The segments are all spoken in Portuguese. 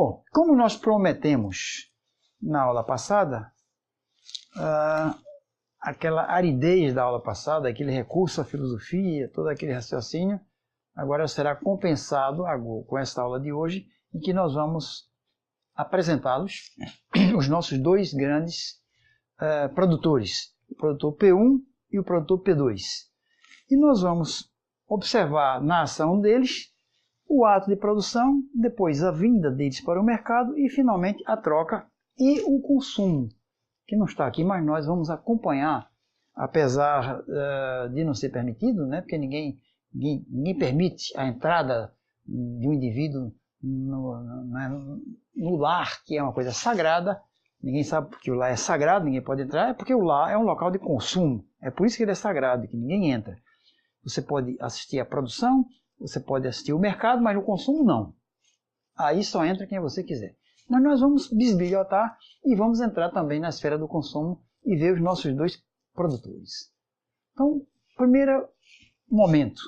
Bom, como nós prometemos na aula passada, aquela aridez da aula passada, aquele recurso à filosofia, todo aquele raciocínio, agora será compensado com esta aula de hoje, em que nós vamos apresentá-los, os nossos dois grandes produtores, o produtor P1 e o produtor P2. E nós vamos observar na ação deles o ato de produção, depois a vinda deles para o mercado e finalmente a troca e o consumo, que não está aqui, mas nós vamos acompanhar, apesar de não ser permitido, né, porque ninguém permite a entrada de um indivíduo no lar, que é uma coisa sagrada. Ninguém sabe porque o lar é sagrado, ninguém pode entrar, é porque o lar é um local de consumo, é por isso que ele é sagrado, que ninguém entra. Você pode assistir à produção, você pode assistir ao mercado, mas no consumo não. Aí só entra quem você quiser. Mas nós vamos bisbilhotar e vamos entrar também na esfera do consumo e ver os nossos dois produtores. Então, primeiro momento,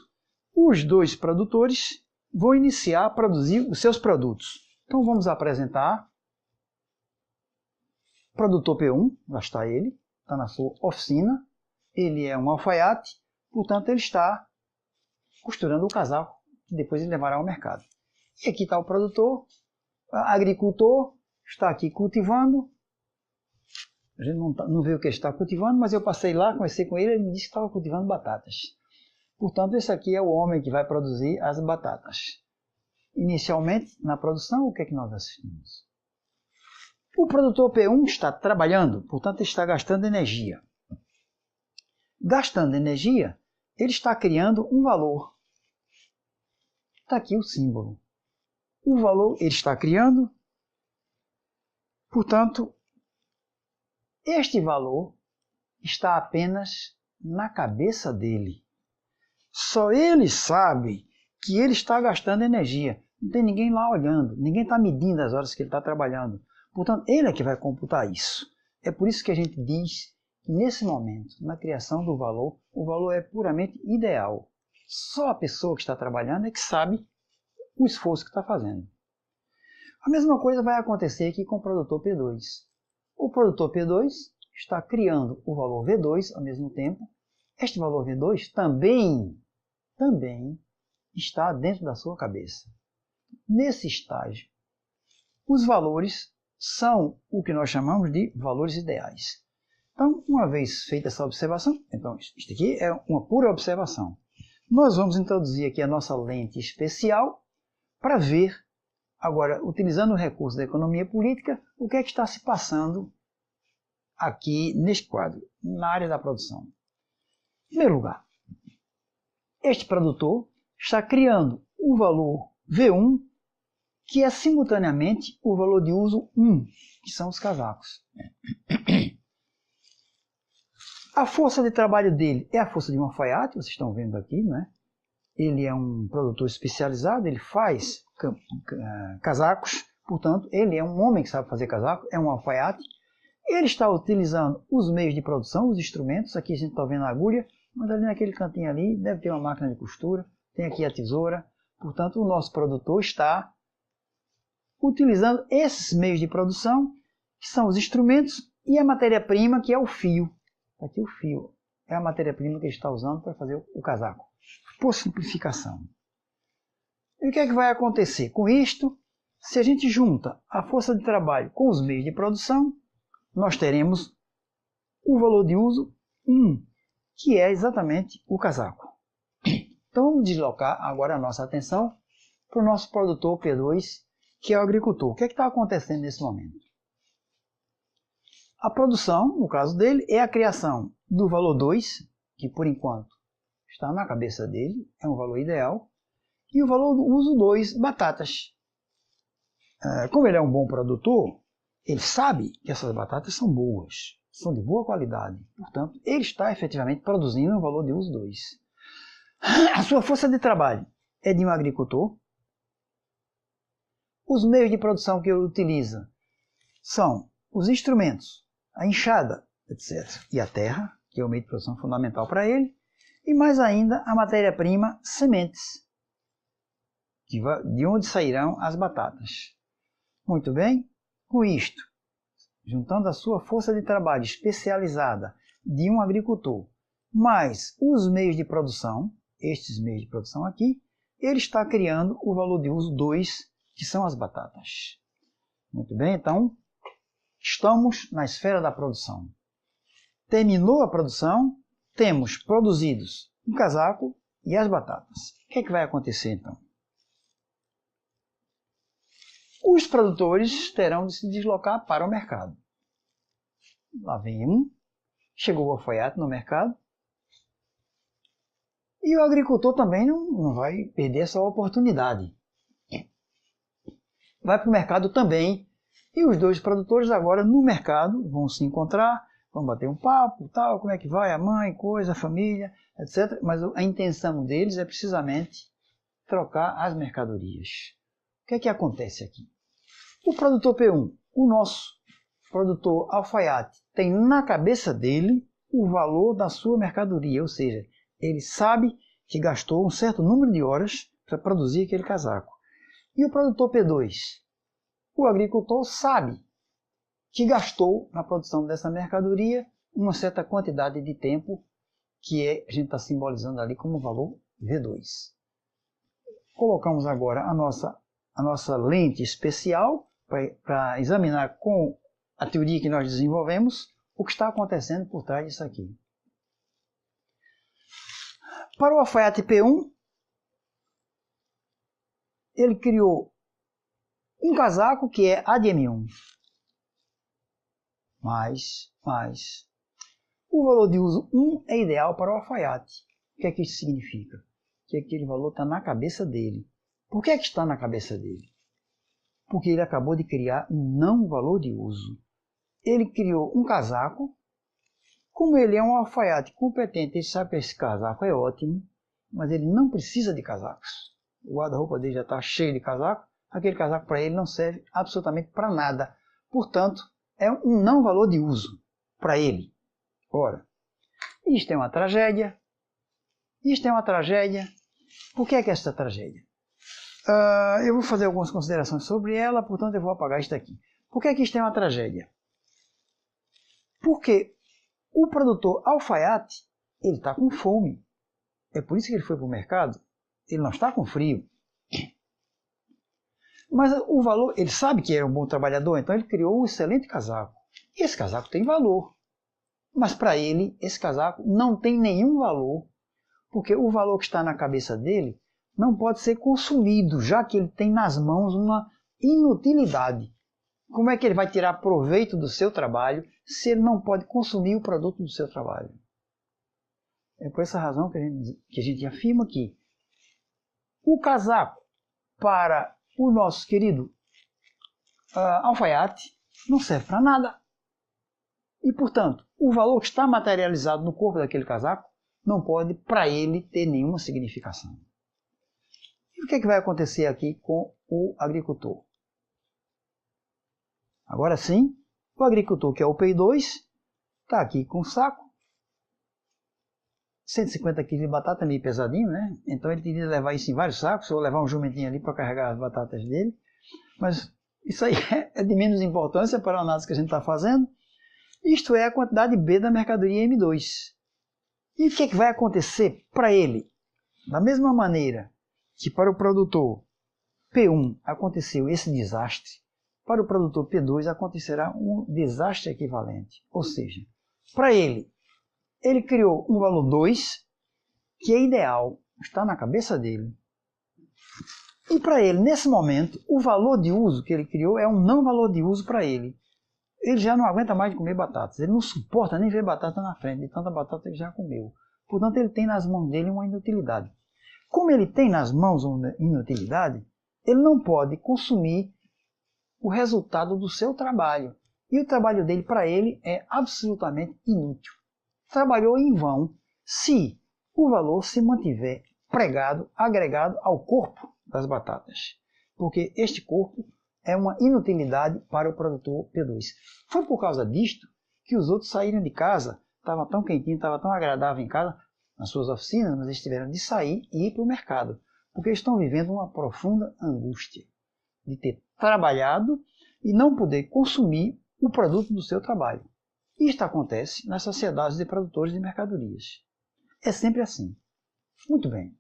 os dois produtores vão iniciar a produzir os seus produtos. Então vamos apresentar o produtor P1, lá está ele, está na sua oficina, ele é um alfaiate, portanto ele está costurando o casaco que depois ele levará ao mercado. E aqui está o produtor, agricultor, está aqui cultivando. A gente não vê o que ele está cultivando, mas eu passei lá, conversei com ele, ele me disse que estava cultivando batatas. Portanto, esse aqui é o homem que vai produzir as batatas. Inicialmente, na produção, o que é que nós assistimos? O produtor P1 está trabalhando, portanto, está gastando energia. Gastando energia, ele está criando um valor. Está aqui o símbolo. O valor ele está criando, portanto, este valor está apenas na cabeça dele. Só ele sabe que ele está gastando energia. Não tem ninguém lá olhando, ninguém está medindo as horas que ele está trabalhando. Portanto, ele é que vai computar isso. É por isso que a gente diz que nesse momento, na criação do valor, o valor é puramente ideal. Só a pessoa que está trabalhando é que sabe o esforço que está fazendo. A mesma coisa vai acontecer aqui com o produtor P2. O produtor P2 está criando o valor V2 ao mesmo tempo. Este valor V2 também está dentro da sua cabeça. Nesse estágio, os valores são o que nós chamamos de valores ideais. Então, uma vez feita essa observação, então isto aqui é uma pura observação. Nós vamos introduzir aqui a nossa lente especial para ver, agora, utilizando o recurso da economia política, o que é que está se passando aqui neste quadro, na área da produção. Em primeiro lugar, este produtor está criando o valor V1, que é simultaneamente o valor de uso 1, que são os casacos. A força de trabalho dele é a força de um alfaiate, vocês estão vendo aqui, não é? Ele é um produtor especializado, ele faz casacos, portanto, ele é um homem que sabe fazer casaco, é um alfaiate. Ele está utilizando os meios de produção, os instrumentos. Aqui a gente está vendo a agulha, mas ali naquele cantinho ali deve ter uma máquina de costura, tem aqui a tesoura. Portanto, o nosso produtor está utilizando esses meios de produção, que são os instrumentos, e a matéria-prima, que é o fio. Aqui o fio é a matéria-prima que ele está usando para fazer o casaco. Por simplificação. E o que é que vai acontecer? Com isto, se a gente junta a força de trabalho com os meios de produção, nós teremos o valor de uso 1, que é exatamente o casaco. Então vamos deslocar agora a nossa atenção para o nosso produtor P2, que é o agricultor. O que é que está acontecendo nesse momento? A produção, no caso dele, é a criação do valor 2, que por enquanto está na cabeça dele, é um valor ideal, e o valor do uso 2, batatas. Como ele é um bom produtor, ele sabe que essas batatas são boas, são de boa qualidade. Portanto, ele está efetivamente produzindo um valor de uso 2. A sua força de trabalho é de um agricultor. Os meios de produção que ele utiliza são os instrumentos, a enxada, etc. E a terra, que é o meio de produção fundamental para ele. E mais ainda a matéria-prima, sementes, de onde sairão as batatas. Muito bem, com isto, juntando a sua força de trabalho especializada de um agricultor, mais os meios de produção, estes meios de produção aqui, ele está criando o valor de uso 2, que são as batatas. Muito bem, então, estamos na esfera da produção. Terminou a produção, temos produzidos um casaco e as batatas. O que é que vai acontecer então? Os produtores terão de se deslocar para o mercado. Lá vem um, chegou o alfaiate no mercado, e o agricultor também não vai perder essa oportunidade. Vai para o mercado também, e os dois produtores agora no mercado vão se encontrar, vão bater um papo, tal, como é que vai a mãe, coisa, a família, etc. Mas a intenção deles é precisamente trocar as mercadorias. O que é que acontece aqui? O produtor P1, o nosso produtor alfaiate, tem na cabeça dele o valor da sua mercadoria, ou seja, ele sabe que gastou um certo número de horas para produzir aquele casaco. E o produtor P2, o agricultor sabe que gastou na produção dessa mercadoria uma certa quantidade de tempo que a gente está simbolizando ali como valor V2. Colocamos agora a nossa lente especial para examinar com a teoria que nós desenvolvemos o que está acontecendo por trás disso aqui. Para o alfaiate P1, ele criou um casaco que é ADM1. Mas o valor de uso 1 é ideal para o alfaiate. O que é que isso significa? Que aquele valor está na cabeça dele. Por que é que está na cabeça dele? Porque ele acabou de criar um não valor de uso. Ele criou um casaco. Como ele é um alfaiate competente, ele sabe que esse casaco é ótimo, mas ele não precisa de casacos. O guarda-roupa dele já está cheio de casaco, aquele casaco para ele não serve absolutamente para nada. Portanto, é um não valor de uso para ele. Ora, isto é uma tragédia. Isto é uma tragédia. Por que é esta tragédia? Eu vou fazer algumas considerações sobre ela, portanto eu vou apagar isto aqui. Por que é que isto é uma tragédia? Porque o produtor alfaiate, ele está com fome. É por isso que ele foi para o mercado. Ele não está com frio. Mas o valor, ele sabe que é um bom trabalhador, então ele criou um excelente casaco. E esse casaco tem valor. Mas para ele, esse casaco não tem nenhum valor, porque o valor que está na cabeça dele não pode ser consumido, já que ele tem nas mãos uma inutilidade. Como é que ele vai tirar proveito do seu trabalho se ele não pode consumir o produto do seu trabalho? É por essa razão que a gente afirma que o casaco para o nosso querido alfaiate não serve para nada. E, portanto, o valor que está materializado no corpo daquele casaco não pode, para ele, ter nenhuma significação. E o que é que vai acontecer aqui com o agricultor? Agora sim, o agricultor, que é o P2, está aqui com o saco, 150 kg de batata, meio pesadinho, né? Então ele teria que levar isso em vários sacos, ou levar um jumentinho ali para carregar as batatas dele. Mas isso aí é de menos importância para a análise que a gente está fazendo. Isto é a quantidade B da mercadoria M2. E o que é que vai acontecer para ele? Da mesma maneira que para o produtor P1 aconteceu esse desastre, para o produtor P2 acontecerá um desastre equivalente. Ou seja, para ele criou um valor 2, que é ideal, está na cabeça dele. E para ele, nesse momento, o valor de uso que ele criou é um não valor de uso para ele. Ele já não aguenta mais de comer batatas. Ele não suporta nem ver batata na frente, de tanta batata que ele já comeu. Portanto, ele tem nas mãos dele uma inutilidade. Como ele tem nas mãos uma inutilidade, ele não pode consumir o resultado do seu trabalho. E o trabalho dele, para ele, é absolutamente inútil. Trabalhou em vão se o valor se mantiver pregado, agregado ao corpo das batatas. Porque este corpo é uma inutilidade para o produtor P2. Foi por causa disto que os outros saíram de casa, estava tão quentinho, estava tão agradável em casa, nas suas oficinas, mas eles tiveram de sair e ir para o mercado, porque eles estão vivendo uma profunda angústia de ter trabalhado e não poder consumir o produto do seu trabalho. Isto acontece nas sociedades de produtores de mercadorias. É sempre assim. Muito bem.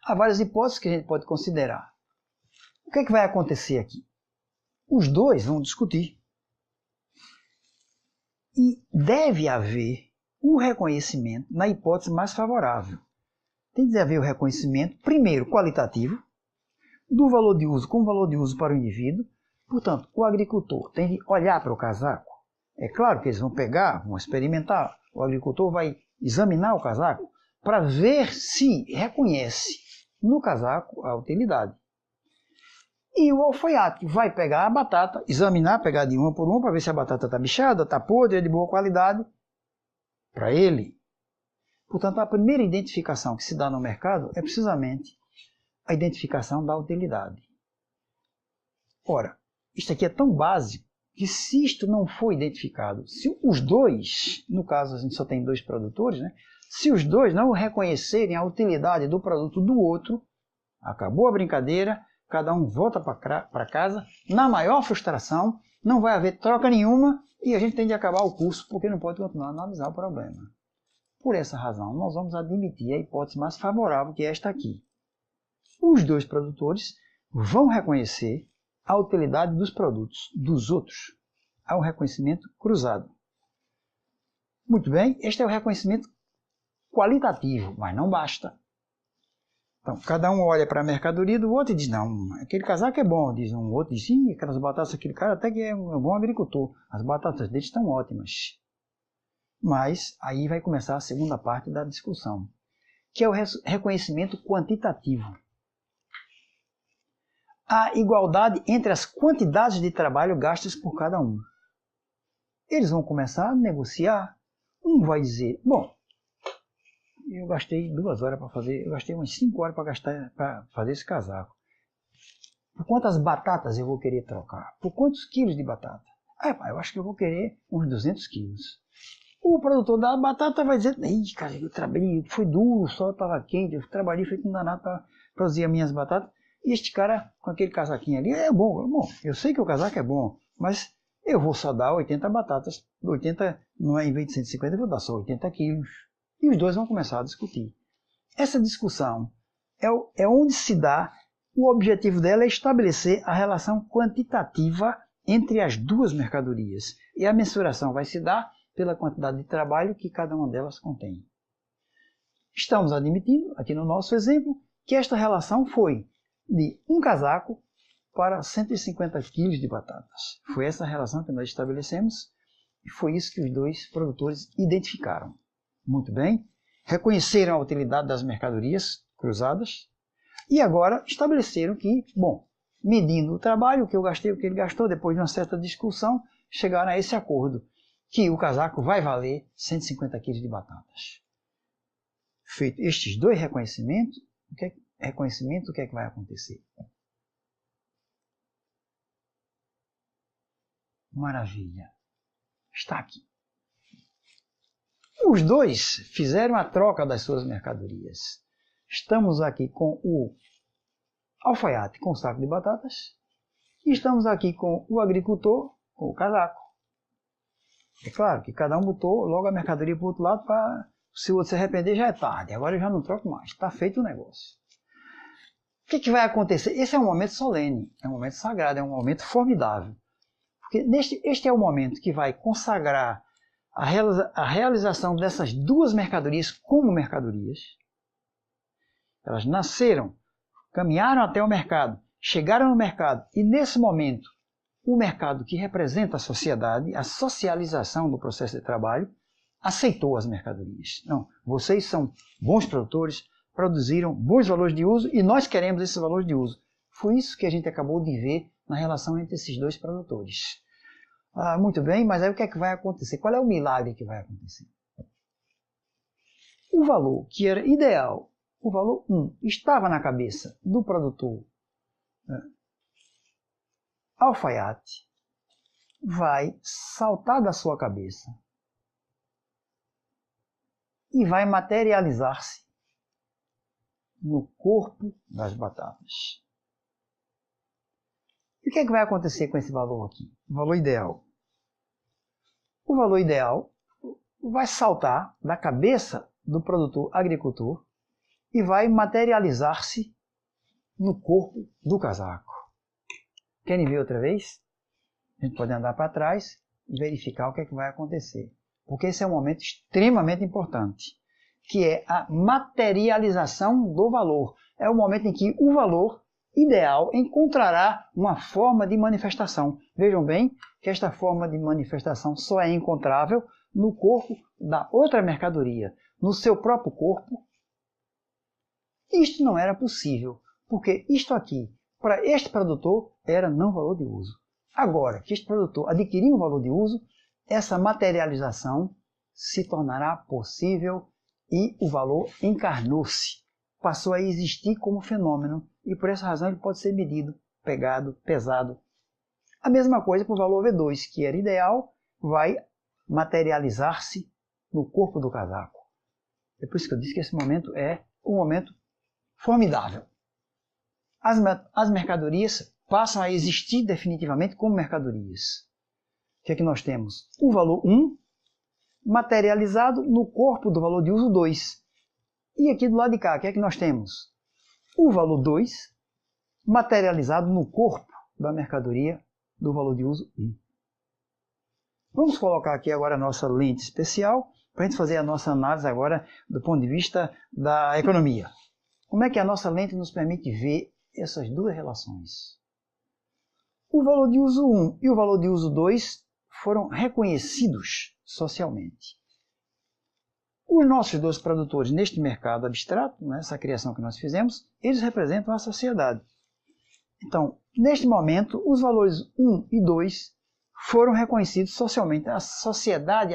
Há várias hipóteses que a gente pode considerar. O que é que vai acontecer aqui? Os dois vão discutir. E deve haver o reconhecimento na hipótese mais favorável. Tem de haver o reconhecimento, primeiro, qualitativo, do valor de uso como valor de uso para o indivíduo. Portanto, o agricultor tem de olhar para o casaco. É claro que eles vão pegar, vão experimentar. O agricultor vai examinar o casaco para ver se reconhece no casaco a utilidade. E o alfaiate vai pegar a batata, examinar, pegar de uma por uma para ver se a batata está bichada, está podre, é de boa qualidade para ele. Portanto, a primeira identificação que se dá no mercado é precisamente a identificação da utilidade. Ora, isto aqui é tão básico que se isto não for identificado, se os dois, no caso a gente só tem dois produtores, né? Se os dois não reconhecerem a utilidade do produto do outro, acabou a brincadeira, cada um volta para casa, na maior frustração, não vai haver troca nenhuma e a gente tem de acabar o curso porque não pode continuar a analisar o problema. Por essa razão, nós vamos admitir a hipótese mais favorável, que é esta aqui. Os dois produtores vão reconhecer a utilidade dos produtos dos outros. Há um reconhecimento cruzado. Muito bem, este é o reconhecimento qualitativo, mas não basta. Então, cada um olha para a mercadoria do outro e diz, não, aquele casaco é bom. Diz um outro, diz, sim, aquelas batatas, aquele cara até que é um bom agricultor. As batatas dele estão ótimas. Mas aí vai começar a segunda parte da discussão, que é o reconhecimento quantitativo. A igualdade entre as quantidades de trabalho gastas por cada um. Eles vão começar a negociar. Um vai dizer, bom, eu gastei 2 horas para fazer, eu gastei umas 5 horas para fazer esse casaco. Por quantas batatas eu vou querer trocar? Por quantos quilos de batata? Eu acho que eu vou querer uns 200 quilos. O produtor da batata vai dizer, ih, cara, eu trabalhei, foi duro, o sol estava quente, eu trabalhei feito um danado para produzir as minhas batatas. E este cara, com aquele casaquinho ali, é bom, eu sei que o casaco é bom, mas eu vou só dar 80 batatas, 80, não é em vez de 150, eu vou dar só 80 quilos. E os dois vão começar a discutir. Essa discussão é onde se dá, o objetivo dela é estabelecer a relação quantitativa entre as duas mercadorias. E a mensuração vai se dar pela quantidade de trabalho que cada uma delas contém. Estamos admitindo, aqui no nosso exemplo, que esta relação foi de um casaco para 150 quilos de batatas. Foi essa a relação que nós estabelecemos e foi isso que os dois produtores identificaram. Muito bem, reconheceram a utilidade das mercadorias cruzadas e agora estabeleceram que, bom, medindo o trabalho, o que eu gastei, o que ele gastou, depois de uma certa discussão, chegaram a esse acordo, que o casaco vai valer 150 quilos de batatas. Feito estes dois reconhecimentos, o que é que vai acontecer? Maravilha. Está aqui. Os dois fizeram a troca das suas mercadorias. Estamos aqui com o alfaiate com o saco de batatas e estamos aqui com o agricultor com o casaco. É claro que cada um botou logo a mercadoria para o outro lado para, se o outro se arrepender, já é tarde. Agora eu já não troco mais. Está feito o negócio. O que vai acontecer? Esse é um momento solene, é um momento sagrado, é um momento formidável. Porque este é o momento que vai consagrar a realização dessas duas mercadorias como mercadorias. Elas nasceram, caminharam até o mercado, chegaram no mercado e nesse momento o mercado que representa a sociedade, a socialização do processo de trabalho, aceitou as mercadorias. Não, vocês são bons produtores, produziram bons valores de uso e nós queremos esses valores de uso. Foi isso que a gente acabou de ver na relação entre esses dois produtores. Muito bem, mas aí o que é que vai acontecer? Qual é o milagre que vai acontecer? O valor que era ideal, o valor 1, estava na cabeça do produtor alfaiate, vai saltar da sua cabeça e vai materializar-se no corpo das batatas. E o que é que vai acontecer com esse valor aqui? O valor ideal. O valor ideal vai saltar da cabeça do produtor agricultor e vai materializar-se no corpo do casaco. Querem ver outra vez? A gente pode andar para trás e verificar o que é que vai acontecer. Porque esse é um momento extremamente importante, que é a materialização do valor. É o momento em que o valor ideal encontrará uma forma de manifestação. Vejam bem que esta forma de manifestação só é encontrável no corpo da outra mercadoria, no seu próprio corpo. Isto não era possível, porque isto aqui, para este produtor, era não valor de uso. Agora que este produtor adquiriu um valor de uso, essa materialização se tornará possível e o valor encarnou-se, passou a existir como fenômeno e por essa razão ele pode ser medido, pegado, pesado. A mesma coisa para o valor V2, que era ideal, vai materializar-se no corpo do casaco. É por isso que eu disse que esse momento é um momento formidável. As mercadorias passam a existir definitivamente como mercadorias. O que é que nós temos? O valor 1 materializado no corpo do valor de uso 2. E aqui do lado de cá, o que é que nós temos? O valor 2 materializado no corpo da mercadoria do valor de uso 1. Vamos colocar aqui agora a nossa lente especial para a gente fazer a nossa análise agora do ponto de vista da economia. Como é que a nossa lente nos permite ver essas duas relações? O valor de uso 1 e o valor de uso 2 foram reconhecidos socialmente. Os nossos dois produtores neste mercado abstrato, nessa criação que nós fizemos, eles representam a sociedade. Então, neste momento, os valores 1 e 2 foram reconhecidos socialmente. A sociedade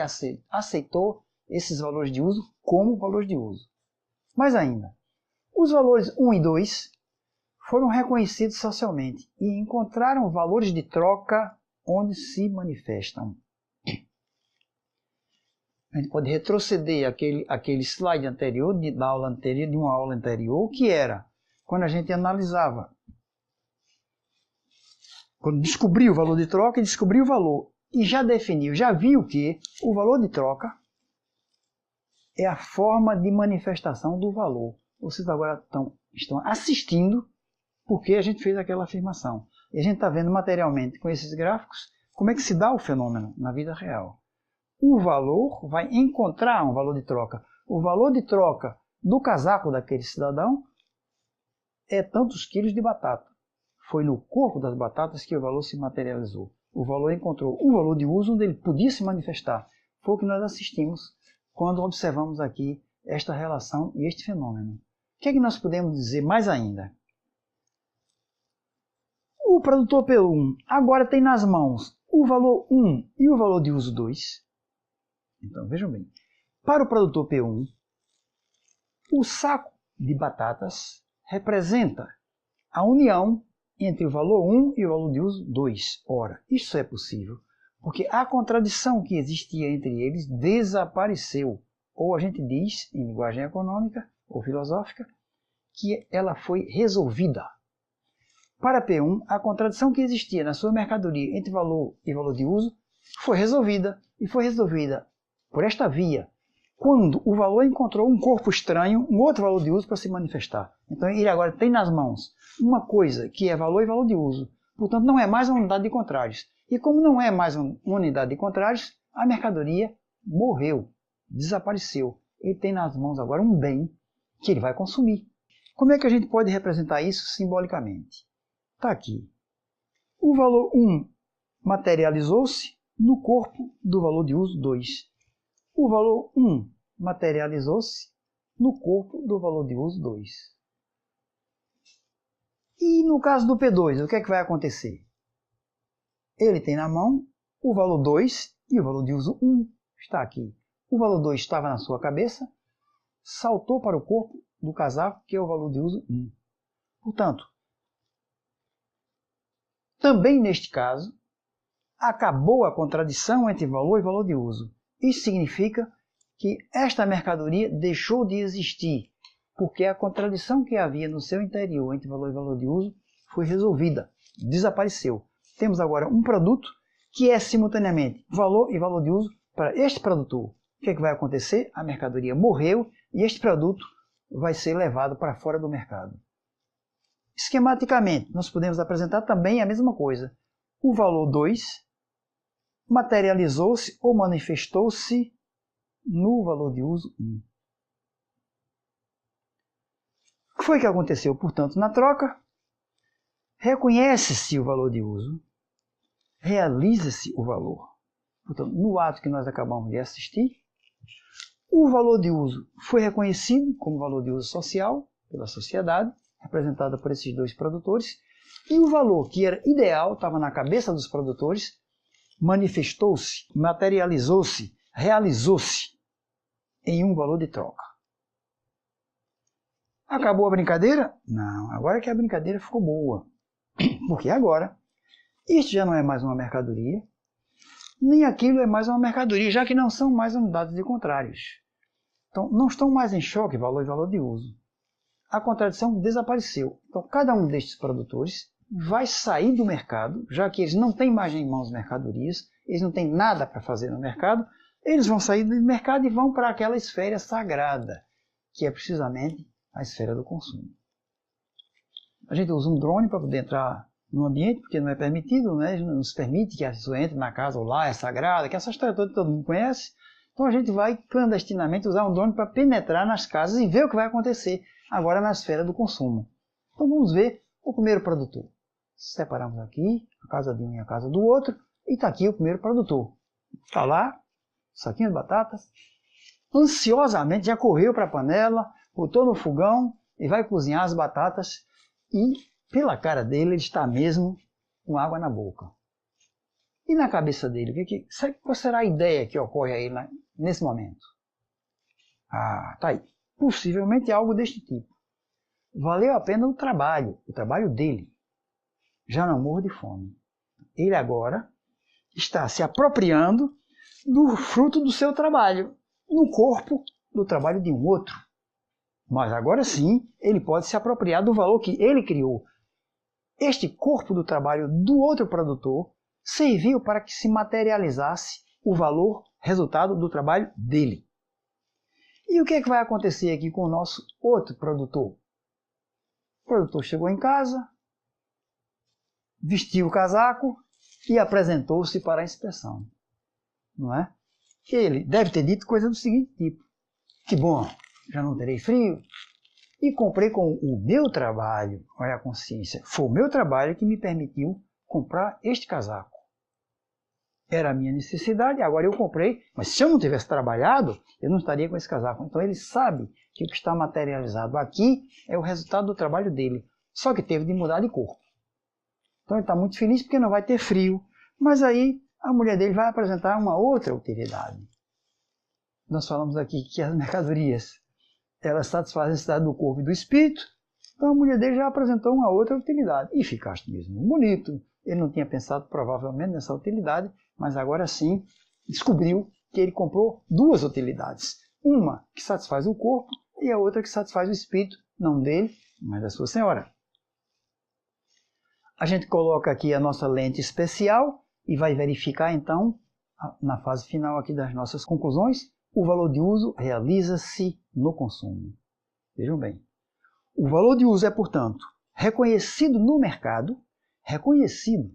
aceitou esses valores de uso como valores de uso. Mais ainda, os valores 1 e 2 foram reconhecidos socialmente e encontraram valores de troca onde se manifestam. A gente pode retroceder aquele slide anterior, de uma aula anterior, que era quando a gente analisava, quando descobriu o valor de troca e descobriu o valor, e já definiu, já viu que o valor de troca é a forma de manifestação do valor. Vocês agora estão assistindo porque a gente fez aquela afirmação. E a gente está vendo materialmente com esses gráficos como é que se dá o fenômeno na vida real. O valor vai encontrar um valor de troca. O valor de troca do casaco daquele cidadão é tantos quilos de batata. Foi no corpo das batatas que o valor se materializou. O valor encontrou um valor de uso onde ele podia se manifestar. Foi o que nós assistimos quando observamos aqui esta relação e este fenômeno. O que é que nós podemos dizer mais ainda? O produtor P1 agora tem nas mãos o valor 1 e o valor de uso 2. Então, vejam bem. Para o produtor P1, o saco de batatas representa a união entre o valor 1 e o valor de uso 2. Ora, isso é possível porque a contradição que existia entre eles desapareceu. Ou a gente diz, em linguagem econômica ou filosófica, que ela foi resolvida. Para P1, a contradição que existia na sua mercadoria entre valor e valor de uso foi resolvida. E foi resolvida por esta via, quando o valor encontrou um corpo estranho, um outro valor de uso para se manifestar. Então ele agora tem nas mãos uma coisa que é valor e valor de uso. Portanto, não é mais uma unidade de contrários. E como não é mais uma unidade de contrários, a mercadoria morreu, desapareceu. Ele tem nas mãos agora um bem que ele vai consumir. Como é que a gente pode representar isso simbolicamente? Está aqui. O valor 1 materializou-se no corpo do valor de uso 2. O valor 1 materializou-se no corpo do valor de uso 2. E no caso do P2, o que é que vai acontecer? Ele tem na mão o valor 2 e o valor de uso 1 está aqui. O valor 2 estava na sua cabeça, saltou para o corpo do casaco, que é o valor de uso 1. Portanto, também neste caso, acabou a contradição entre valor e valor de uso. Isso significa que esta mercadoria deixou de existir, porque a contradição que havia no seu interior entre valor e valor de uso foi resolvida, desapareceu. Temos agora um produto que é simultaneamente valor e valor de uso para este produtor. O que é que vai acontecer? A mercadoria morreu e este produto vai ser levado para fora do mercado. Esquematicamente, nós podemos apresentar também a mesma coisa. O valor 2 materializou-se ou manifestou-se no valor de uso 1. O que foi que aconteceu, portanto, na troca? Reconhece-se o valor de uso, realiza-se o valor. Portanto, no ato que nós acabamos de assistir, o valor de uso foi reconhecido como valor de uso social pela sociedade, representada por esses dois produtores, e o valor que era ideal, estava na cabeça dos produtores, manifestou-se, materializou-se, realizou-se em um valor de troca. Acabou a brincadeira? Não, agora que a brincadeira ficou boa. Porque agora, isto já não é mais uma mercadoria, nem aquilo é mais uma mercadoria, já que não são mais unidades de contrários. Então, não estão mais em choque valor e valor de uso. A contradição desapareceu. Então, cada um destes produtores vai sair do mercado, já que eles não têm mais em mãos mercadorias, eles não têm nada para fazer no mercado, eles vão sair do mercado e vão para aquela esfera sagrada, que é precisamente a esfera do consumo. A gente usa um drone para poder entrar no ambiente, porque não é permitido, né? Não nos permite que a pessoa entre na casa ou lá, é sagrada, que essa história toda que todo mundo conhece. Então a gente vai clandestinamente usar um drone para penetrar nas casas e ver o que vai acontecer agora na esfera do consumo. Então vamos ver o primeiro produtor. Separamos aqui a casa de um e a casa do outro, e está aqui o primeiro produtor. Está lá, saquinho de batatas, ansiosamente já correu para a panela, botou no fogão e vai cozinhar as batatas, e pela cara dele ele está mesmo com água na boca. E na cabeça dele, qual será a ideia que ocorre aí nesse momento? Ah, tá aí. Possivelmente algo deste tipo. Valeu a pena o trabalho dele. Já não morro de fome. Ele agora está se apropriando do fruto do seu trabalho, no corpo do trabalho de um outro. Mas agora sim, ele pode se apropriar do valor que ele criou. Este corpo do trabalho do outro produtor serviu para que se materializasse o valor resultado do trabalho dele. E o que é que vai acontecer aqui com o nosso outro produtor? O produtor chegou em casa, vestiu o casaco e apresentou-se para a inspeção. Não é? Ele deve ter dito coisa do seguinte tipo: que bom, já não terei frio, e comprei com o meu trabalho, olha a consciência, foi o meu trabalho que me permitiu comprar este casaco. Era a minha necessidade, agora eu comprei, mas se eu não tivesse trabalhado, eu não estaria com esse casaco. Então ele sabe que o que está materializado aqui é o resultado do trabalho dele, só que teve de mudar de corpo. Então ele está muito feliz porque não vai ter frio, mas aí a mulher dele vai apresentar uma outra utilidade. Nós falamos aqui que as mercadorias, elas satisfazem a necessidade do corpo e do espírito, então a mulher dele já apresentou uma outra utilidade. E ficaste mesmo bonito. Ele não tinha pensado provavelmente nessa utilidade, mas agora sim descobriu que ele comprou duas utilidades. Uma que satisfaz o corpo e a outra que satisfaz o espírito, não dele, mas da sua senhora. A gente coloca aqui a nossa lente especial e vai verificar então, na fase final aqui das nossas conclusões, o valor de uso realiza-se no consumo. Vejam bem, o valor de uso é, portanto, reconhecido no mercado, reconhecido,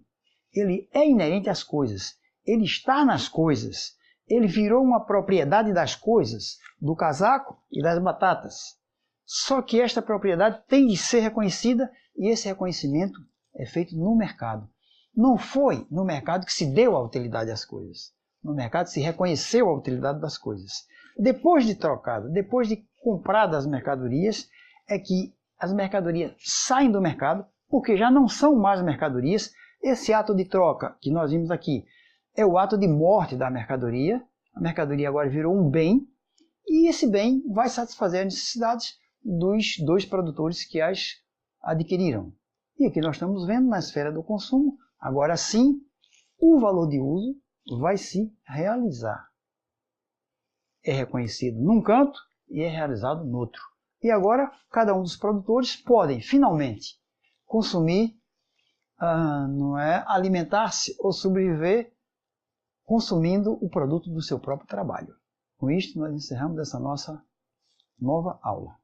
ele é inerente às coisas, ele está nas coisas, ele virou uma propriedade das coisas, do casaco e das batatas. Só que esta propriedade tem de ser reconhecida e esse reconhecimento é feito no mercado. Não foi no mercado que se deu a utilidade às coisas. No mercado se reconheceu a utilidade das coisas. Depois de trocado, depois de comprado as mercadorias, é que as mercadorias saem do mercado, porque já não são mais mercadorias. Esse ato de troca que nós vimos aqui é o ato de morte da mercadoria. A mercadoria agora virou um bem, e esse bem vai satisfazer as necessidades dos dois produtores que as adquiriram. E aqui nós estamos vendo na esfera do consumo, agora sim, o valor de uso vai se realizar. É reconhecido num canto e é realizado no outro. E agora, cada um dos produtores podem, finalmente, consumir não é, alimentar-se ou sobreviver consumindo o produto do seu próprio trabalho. Com isto, nós encerramos essa nossa nova aula.